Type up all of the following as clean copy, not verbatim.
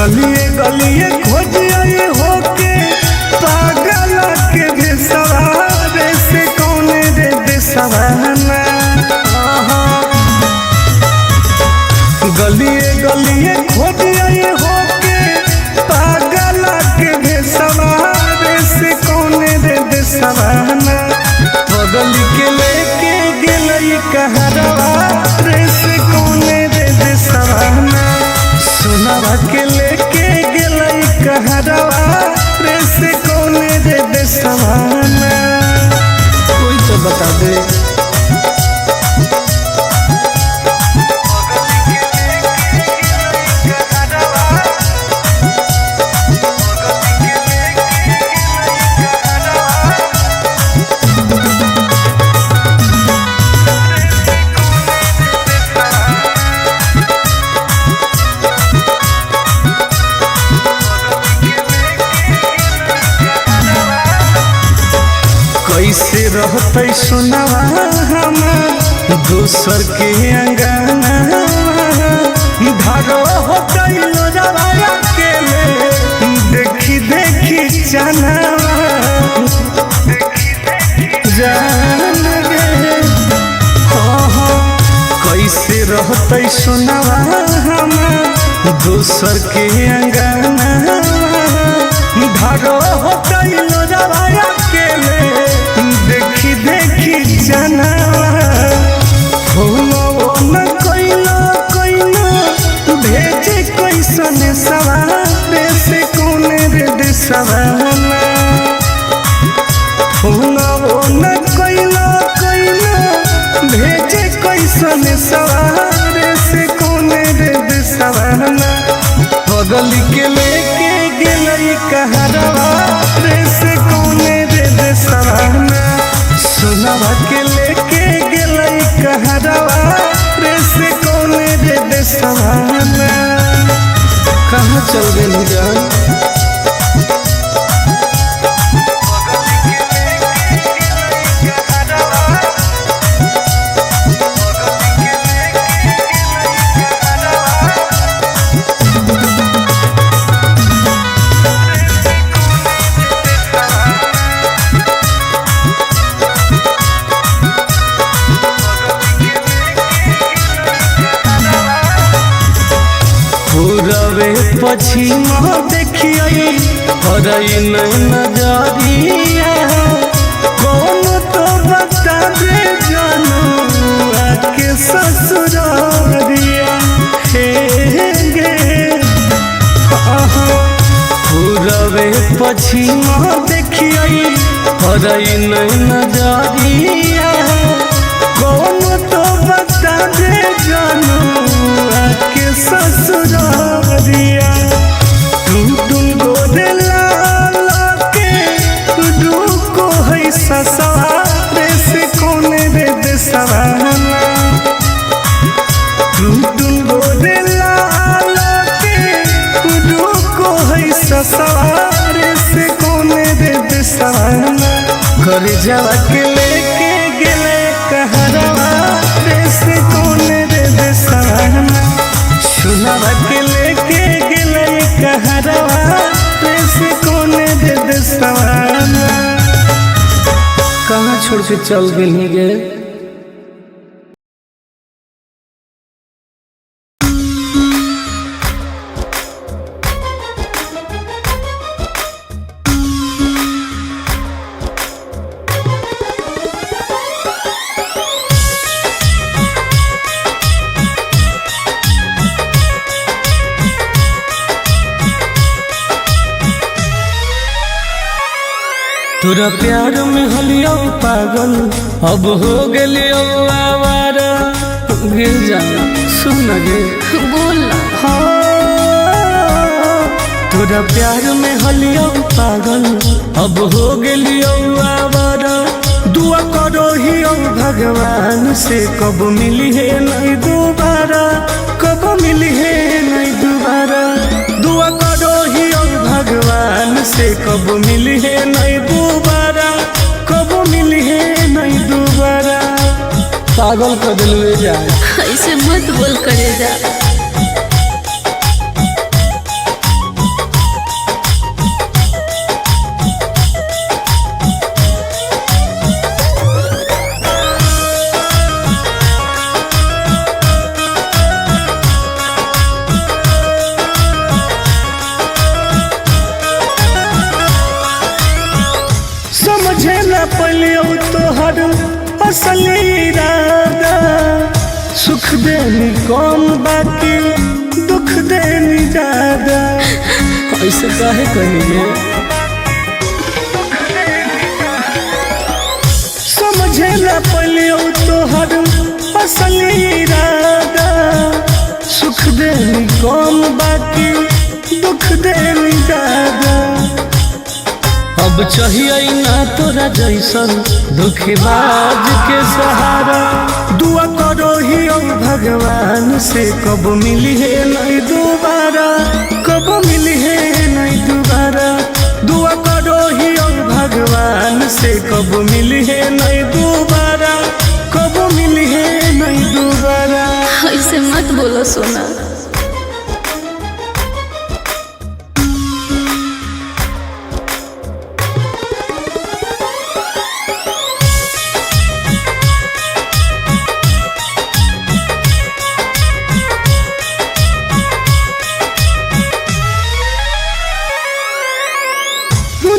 गलिए गलिए खोजिए होके पागल के बेसवारे से कौने रे बेसवाना। गलिए गलिए खोजिए होके पागल के बेसवारे से कौने रे बेसवाना। बगल के लेके गेलई कहरवा रे से कौने रे बेसवाना। सोनावा के लेके गेलई कहरवा रे से कौने रे बेसवाना। कोई तो बता दे। कैसे रहते सुनावा हमार दोसर के अंगना। भागो होते लोजवाया के देखी देखी चनावा जान गे। कैसे रहते सुनावा हमार दोसर के अंगना। भागो होते लोजवाया के देखी देखी जनावा। न कोइलो कोइलो भेजे कैसन सवारे से कौने रे देसवाना। न कोइलो कोइलो भेजे कैसन सवारे से कौने रे देसवाना। बगल के लेके गेलई कहरवा रे से कौने रे देसवाना। सोनावा के लेके गेलई कहरवा रे से कौने रे देसवाना। कहाँ चल गई जान। पूरबे पश्चिम देखिए हरई नजरिया। कौन तो बता दे जानू आके ससुरारिया। हे गे पूरबे पश्चिम देखिए हरई नजरिया। कौन तो बता दे जानू आके ससुरारिया। टुन गोदे लाल के रुको है ससुरारे से कौने रे देसवाना। टुन गोदे लाल के रुको है ससुरारे से कौने रे देसवाना। घर जावा के लेके गेले कहरवा रे से कौने रे देसवाना। सोनावा के लेके गेलई कहरवा रे से कौने रे देसवाना। कहाँ छोड़ के चल गई गे। तोरा प्यार में हलियो पागल अब हो गेलियो आवारा। गिर जा सुन गे बोल तोरा प्यार में हलियो पागल अब हो गेलियो आवारा। दुआ करो ही भगवान से कब मिली है नहीं दोबारा। कब मिली है नहीं दोबारा। दुआ करो ही भगवान से कब मिली है नहीं दोबारा। कब मिली है नहीं दोबारा। पागल कर दिल जाए ऐसे मत बोल करे जा। पलियो तोहर असली इरादा, सुख देनी कौन बाकी दुख देनी ज्यादा। ऐसे काहे कहिए समझे न पलियो तोहर असली इरादा, सुख देनी कौन बाकी दुख देनी ज्यादा। अब चाहिए ना तोरा जैसन दुखबाज के सहारा, दुआ करो ही भगवान से कब मिली है नहीं दोबारा, कब मिली है नहीं दोबारा। दुआ करो ही भगवान से कब मिली है नहीं दोबारा, कब मिली है नहीं दोबारा। ऐसे मत बोलो सोना।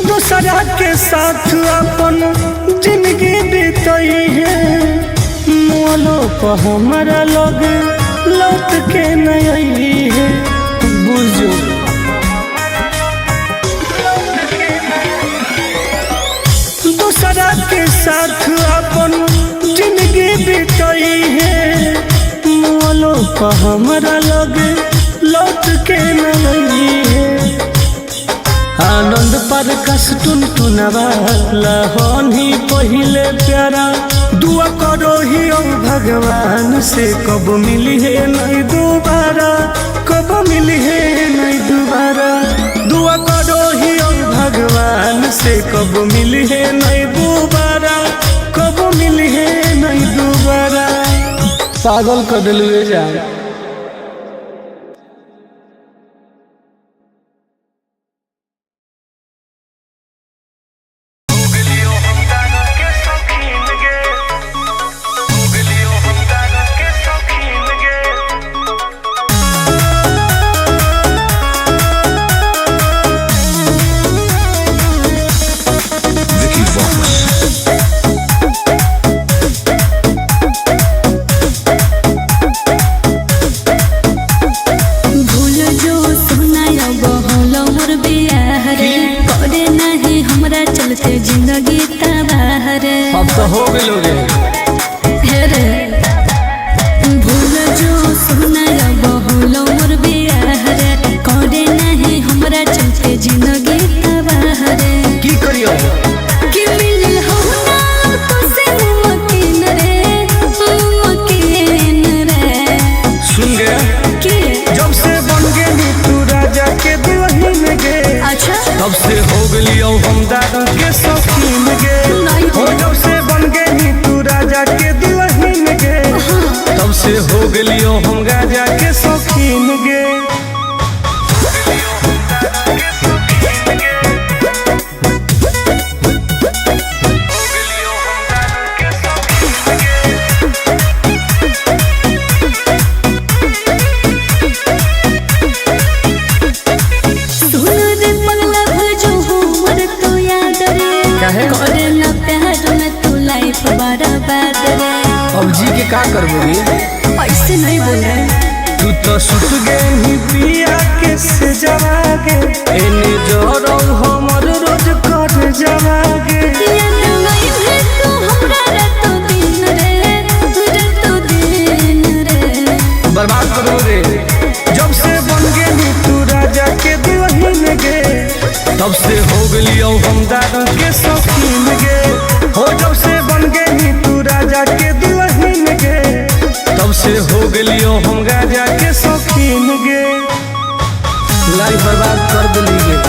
दूसरा के साथ अपन जिंदगी बीतई है, मोलो पर हमारा लग लौट के नहीं है। बुझो दूसरा के साथ अपन जिंदगी बीतई है, मोलो पर हमारा लग लौट के नहीं है। आनंद पर कस टुन टुनवाला होनी पहिले प्यारा, दुआ करो ही भगवान से कब मिली है नहीं दोबारा, कब मिली है नहीं दोबारा। दुआ करो ही भगवान से कब मिली है नहीं दोबारा, कब मिली है नहीं दोबारा। पागल कर दिलवे जा। जिंदगी तबाह रे, अब तो हो गए भूल जो सुना बहुलो मोर बियाह रे, करे नहीं हमरा चलते जिंदगी तबाह रे। की करियो कि मिल हो ना तो से मुमकिन रे, मुमकिन रे। सुन गया कि जब से बन गई तू राजा के दुल्हन गे, अच्छा तब से हो गलियो हम दारू के शौकीन गे। हो जब से बन गई तू राजा के दुल्हन गे, तब से हो गलियो हम गाजा के शौकीन गे। अब जी के का करबोगे, ऐसे नहीं बोले। तू तो सुत गई पिया के से जवागे, एने जोरो हमर रोज कर जवागे। याद नहीं है तू हमरा रातो दिन रे, रातो दिन रे। बर्बाद करोगे जब से बन गई तू राजा के दुल्हन गे, तब से हो गलियो हम दारू के शौकीन गे। हो जब से बन गई तू राजा के दुल्हन गे, तब से हो गलियो हम गाजा के शौकीन गे। लाइफ बर्बाद कर दिली गे।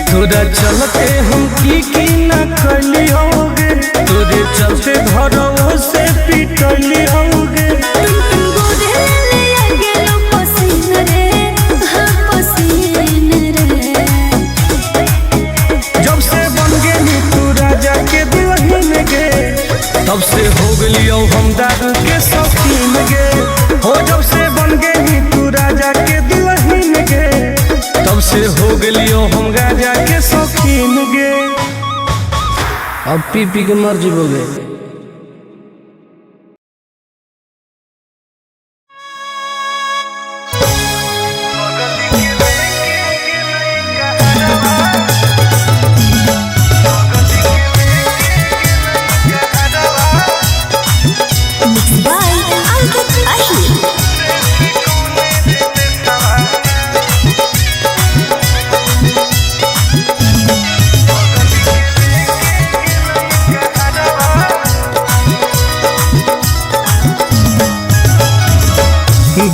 तोरा चलते हम की न कलियोगे, तोरे चलते घरों से पिटलियोगे। गेलियो हम दारू के शौकीन गे, हो जब से बन गई तू राजा के दुल्हन गे, तब से हो गेलियो हम गाजा के शौकीन गे। अब पी पी के मर जीवोगे।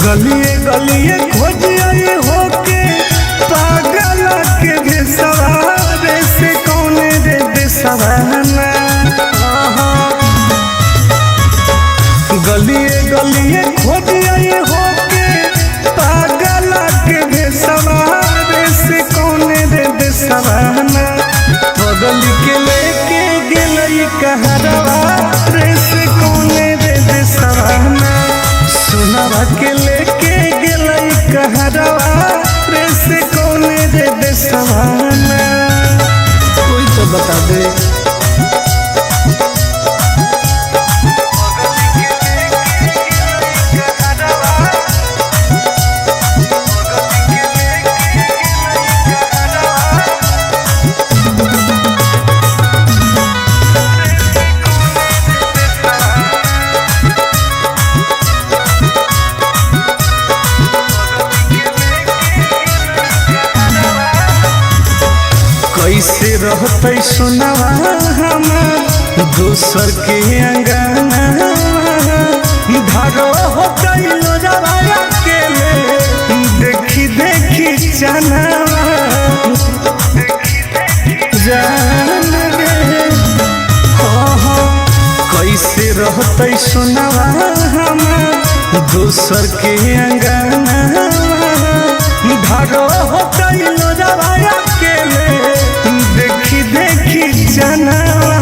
गलिए गलिए खोज आए होके पागल के बेसवारे से कौन रे बेसवाना। गलिए गलिए खोज आए होके पागल के बेसवारे से कौन रे बेसवाना। बगल के लेके गेलई कहरवा रे से कौन रे बेसवाना। सुनवा के लेके गेलई कहरवा रे से कौन रे बेसवाना। कोई तो बता दे। कैसे रहते सुनवा हमार दोसर के अंगना। धारो होते लोजवाया के ले देखी देखी जानवा जान गे। कैसे रहते सुनवा हमार दोसर के अंगना। धारो होते लोजवाया के ले देखी देखी जानवा।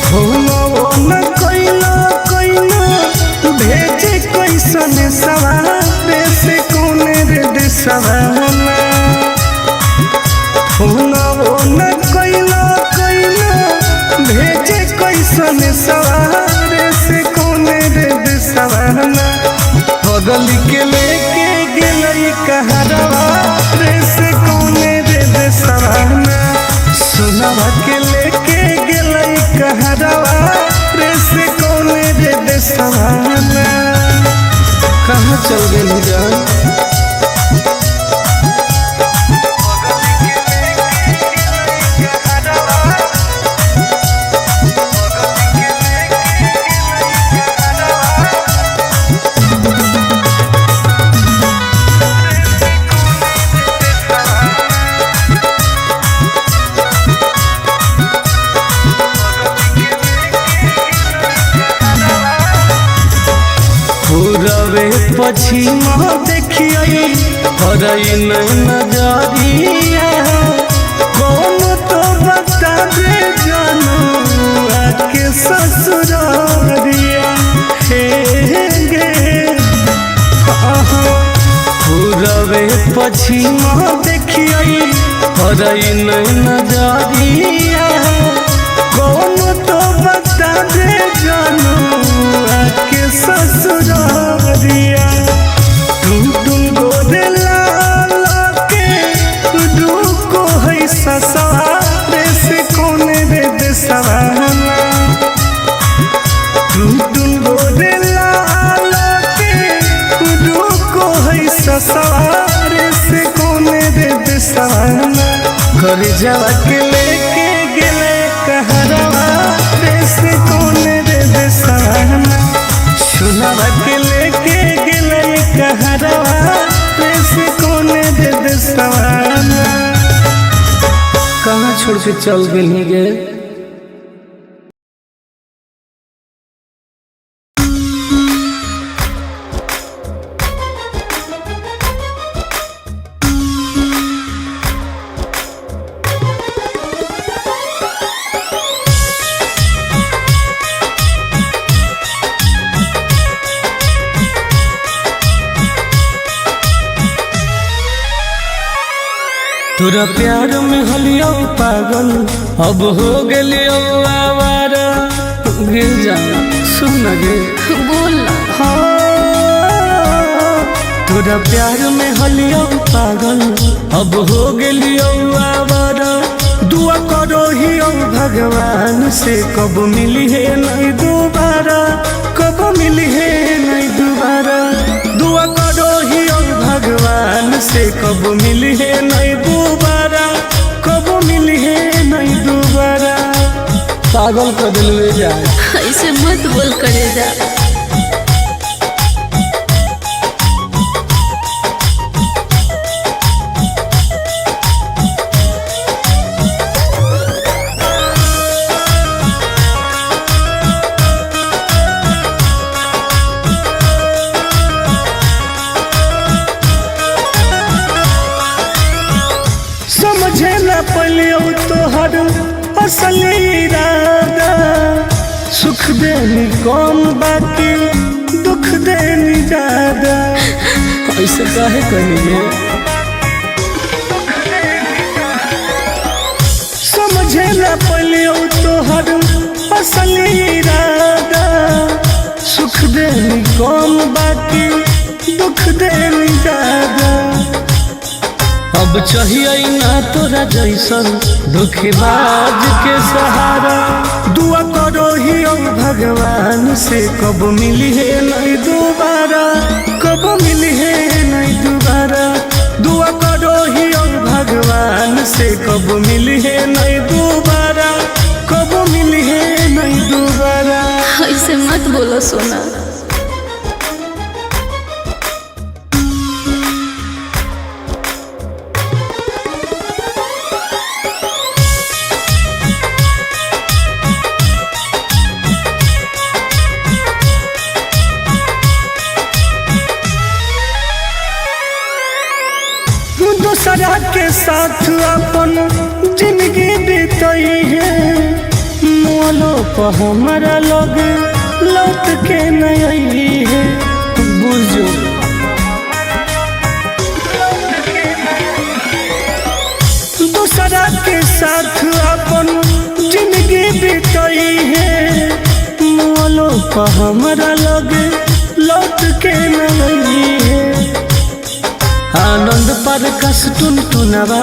फोनो न कोइलो कोइलो भेजे कैसन सवारे से कौन रे देसवाना। फोनो न कोइलो कोइलो भेजे कैसन सवारे से कौन रे देसवाना। बगल के लेके गेलई कहरवा रे से कौन रे देसवाना। सुनवा के लेके गेलई कहरवा रे से कौन रे देसवाना। कहाँ चल गेली जान। पूरबे पश्चिम देखिए हरई नजरिया। कौन तो बता दे जानू आके ससुरारिया हे गे। पूरबे पश्चिम देखिए हरई नजरिया। कौन तो बता दे जानू आके ससुरारिया। टुन गोरे लाला के रुको है ससुरारे से कौन रे देसवाना। टुन गोरे लाला के रुको है ससुरारे से कौन रे देसवाना। घर जावा के लेके गेले कहरवा रे से कौन रे देसवाना। सुनवा के लेके गेलई कहरवा रे से कौन रे देसवाना। कहाँ छोड़ के चल गेली गे। तोरा प्यार में हलियो पागल अब हो गेलियो आवारा। गिर जा सुन गे बोल तोरा प्यार में हलियो पागल अब हो गेलियो आवारा। दुआ करो ही भगवान से कब मिली है नहीं दोबारा, कब मिली है नहीं दोबारा। दुआ करो ही भगवान से कब मिली है नहीं दोबारा, कब मिली है नहीं दोबारा। पागल कर दिल जा ऐसे मत बोल करे जा। समझे न पलियो तोहर असल इरादा। सुख देनी कम बाकी दुख देनी ज्यादा। ऐसे काहे करिए समझे न पलियो तोहर असल इरादा। सुख देनी कम बाकी दुख देनी ज्यादा। अब चाहिए ना तोरा जैसन धोखेबाज के सहारा। दुआ करो ही भगवान से कब मिली है नहीं दोबारा, कब मिली है नहीं दोबारा। दुआ करो ही भगवान से कब मिली है नहीं दोबारा, कब मिली है नहीं दोबारा। ऐसे मत बोलो सोना। दूसरा के साथ अपन जिंदगी बीतई है। मोलो पर हमारा लोग लौट के नहीं है। बुझो दूसरा के साथ अपन जिंदगी बीतई है। मोलो पर हमारा लोग लौट के नहीं है। आनंद पर कस टुनटुनवा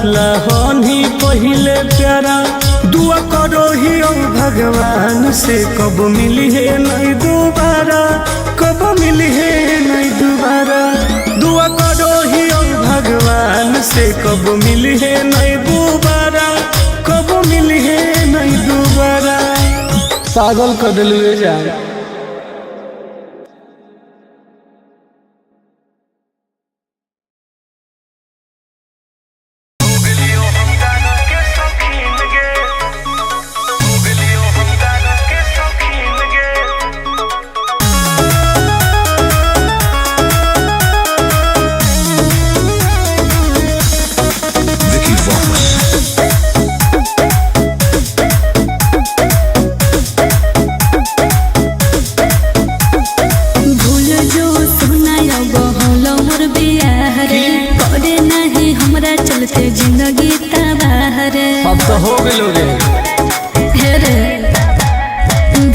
लहन ही पहिले प्यारा। दुआ करो ही भगवान से कब मिली है नहीं दोबारा, कब मिली है नहीं दोबारा। दुआ करो ही भगवान से कब मिली है नहीं दोबारा, कब मिली है नहीं दोबारा। पागल कर दिल जा। जिंदगी तबाह रे अब तो हो गेलो रे। रे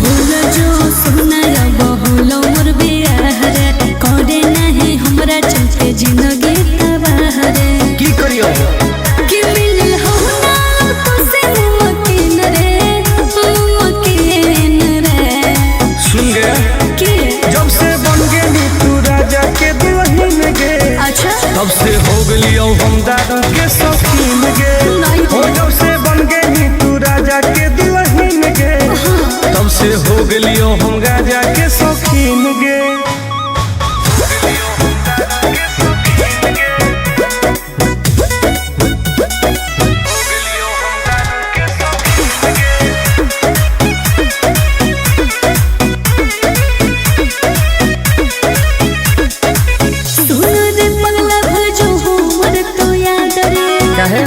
भूल जो सुना बहुल मोर बियाह रे। करे नहीं हमरा चलते जिंदगी तबाह रे। की करियो कि मिल हो ना तो से मुमकिन रे, मुमकिन रे। सुन गे कि जब से बन गेली तू राजा के दुल्हन गे। अच्छा तब से हो गेलियो हम दादा के शौकीन गे। हो जब से बन गेली तू राजा के दुल्हन गे। तब से हो गेलियो हम राजा के शौकीन गे।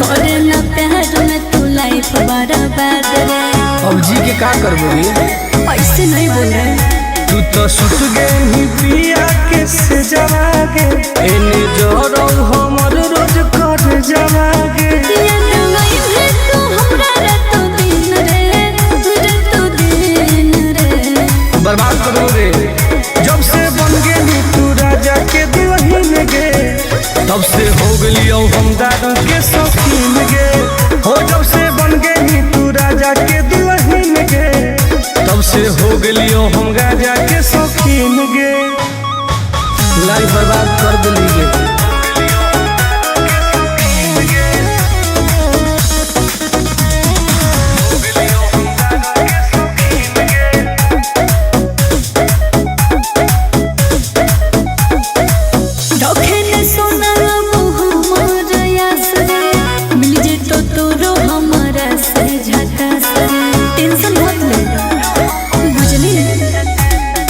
करे ना प्यार में तू लाइफ बर्बाद रे। अब जी के का करबो रे? ऐसे नहीं बोल रहे। तू तो सुत गई पिया के से जवागे। एने जोरो हमर रोज कर जवागे याद नहीं है तू हमरा रातों दिन रे बर्बाद करो रे। जब से बन गेली तू राजा के दुल्हन गे तब से हो गलियो हम दारू के शौकीन गे हो। जब से बन गेली तू राजा के दुल्हन गे तब से हो गलियो हम गाजा के शौकीन गे। लाइफ बर्बाद कर दिली गे।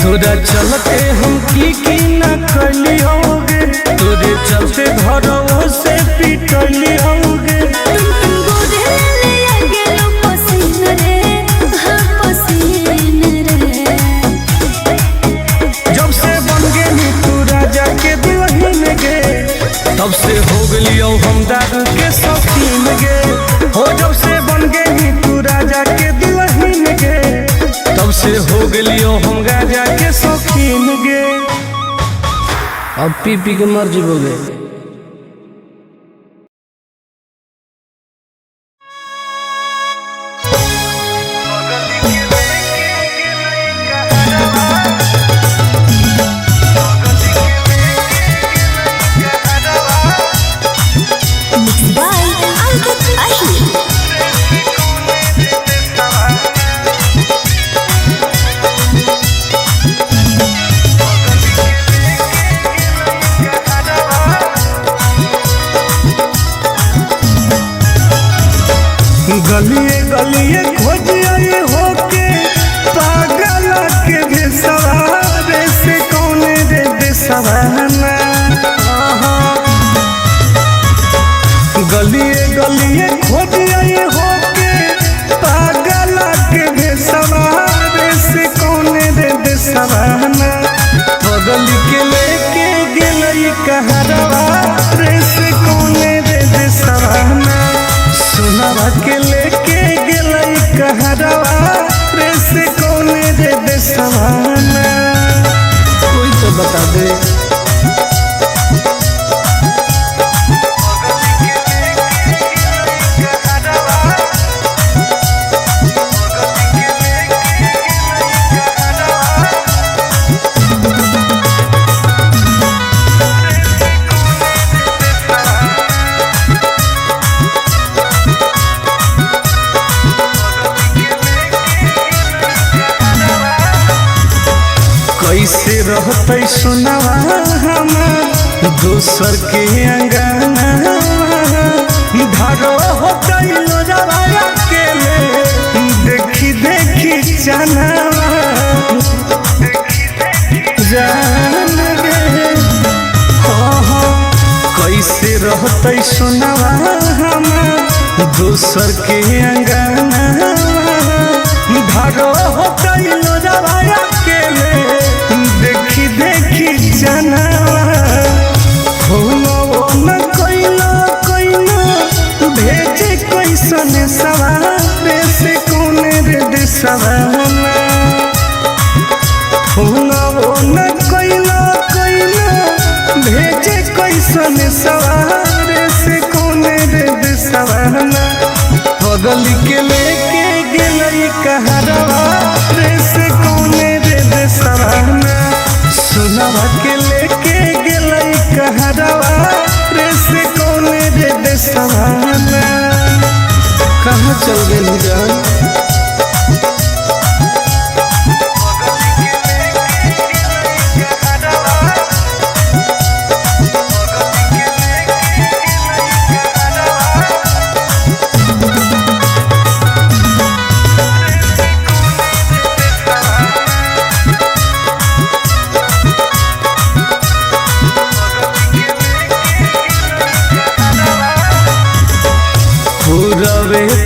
तोरा चलते हम की न कैली होगे तोरे चलते घरों से पिटली होगे। जब से बन गेली तू राजा के दुल्हन गे तब से हो गलियो हम दारू के शौकीन गे हो। जब से बन गेली तू राजा के दुल्हन गे तब से हो गलियो हम गाजा के शौकीन गे। अब पी पी के मर जीवोगे। गलिए गलिए खोजिए होके पागल के भेसवारे से कौने रे बेसवाना। गलिए गलिए खोजिए होके पागल के भेसवारे से कौने रे बेसवाना। बगल के लेके गेलई कहरवा रे से कौने रे बेसवाना। सुनावा के लेके गेलई कहरवा रे से कौने रे बेसवाना। कोई तो बता दे। कैसे रहते सुनावा हम दोसर के अंगना धारो होते लोजवाया के देखी देखी चनावा जान गे हो। कैसे रहते सुनावा हम दोसर के अंगना धारो होते लोजवाया के देखी देखी जनावा हो न कोइलो भेजे कैसन सवारे से कौने रे देसवाना। हो न कोइलो भेजे कैसन सवारे से कौने रे देसवाना। बगल के लेके गेलई कहरवा रे से कौने रे देसवाना। सुनावा के लेके गेलई कहरवा रे से कौने रे देसवाना। कहाँ चल गेली जान।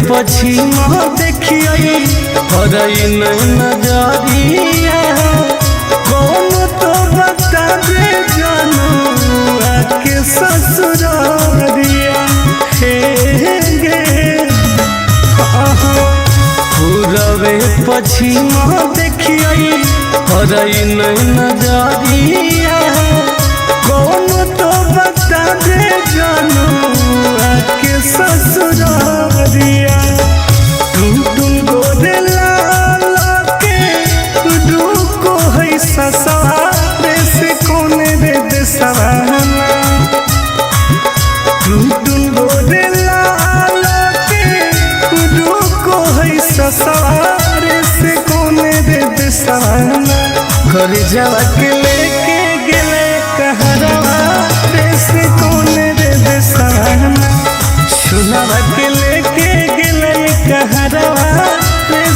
पछिमा देखिए हरई नजरिया कौन तो बता दे जानू आके ससुरारिया। पछिमा देखिए हरई नहीं नजरिया कौन तो बता दे जानू आके ससुरारिया तुम गोरे लाल के रुको है ससुरारे से कौन रे दे सवाना तुम गोरे लाल के रुको है ससुरारे से कौन रे दे सवाना घर जावा के लेके गेले कहरवा से कौन रे दे सवाना सुनावा के लेके गेले कहरवा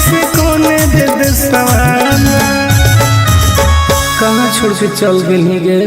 से कौन रे दे सवाना कहाँ छोड़ के चल गई गे।